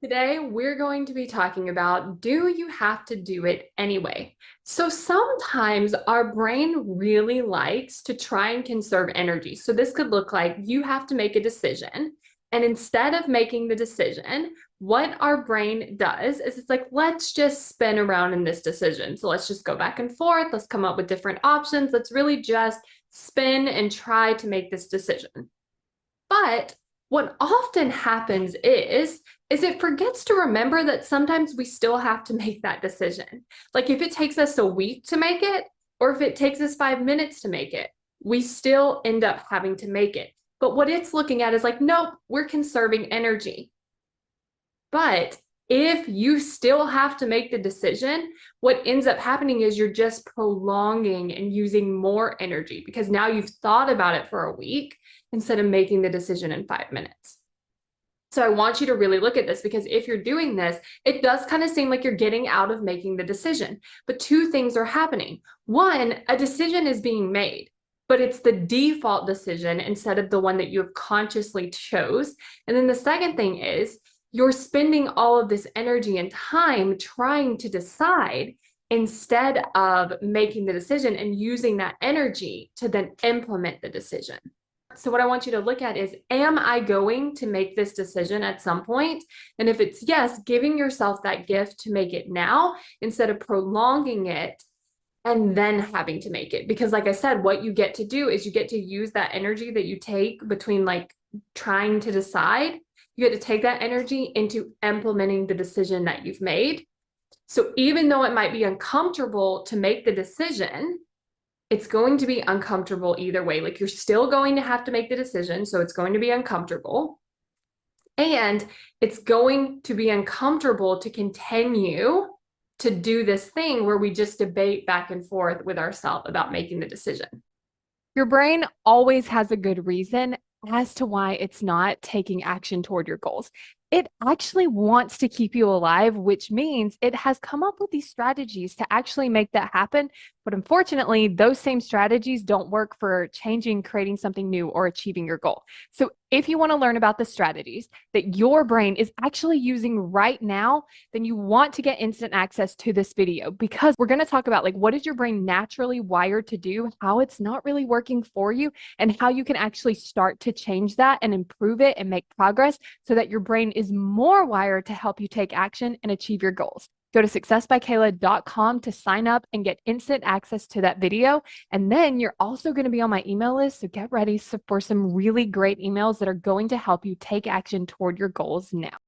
Today, we're going to be talking about, do you have to do it anyway? So sometimes our brain really likes to try and conserve energy. So this could look like you have to make a decision. And instead of making the decision, what our brain does is it's like, let's just spin around in this decision. So let's just go back and forth. Let's come up with different options. Let's really just spin and try to make this decision. But what often happens is it forgets to remember that sometimes we still have to make that decision. Like if it takes us a week to make it, or if it takes us 5 minutes to make it, we still end up having to make it. But what it's looking at is like, nope, we're conserving energy. But if you still have to make the decision, what ends up happening is you're just prolonging and using more energy because now you've thought about it for a week instead of making the decision in 5 minutes. So I want you to really look at this because if you're doing this, it does kind of seem like you're getting out of making the decision. But two things are happening. One, a decision is being made, but it's the default decision instead of the one that you have consciously chose. And then the second thing is you're spending all of this energy and time trying to decide instead of making the decision and using that energy to then implement the decision. So what I want you to look at is, am I going to make this decision at some point? And if it's yes, giving yourself that gift to make it now instead of prolonging it and then having to make it. Because like I said, what you get to do is you get to use that energy that you take between like trying to decide. You get to take that energy into implementing the decision that you've made. So even though it might be uncomfortable to make the decision, it's going to be uncomfortable either way. Like you're still going to have to make the decision. So it's going to be uncomfortable. And it's going to be uncomfortable to continue to do this thing where we just debate back and forth with ourselves about making the decision. Your brain always has a good reason as to why it's not taking action toward your goals. It actually wants to keep you alive, which means it has come up with these strategies to actually make that happen. But unfortunately, those same strategies don't work for changing, creating something new, or achieving your goal. So if you want to learn about the strategies that your brain is actually using right now, then you want to get instant access to this video because we're going to talk about like what is your brain naturally wired to do, how it's not really working for you, and how you can actually start to change that and improve it and make progress so that your brain is more wired to help you take action and achieve your goals. Go to successbykayla.com to sign up and get instant access to that video. And then you're also going to be on my email list. So get ready for some really great emails that are going to help you take action toward your goals now.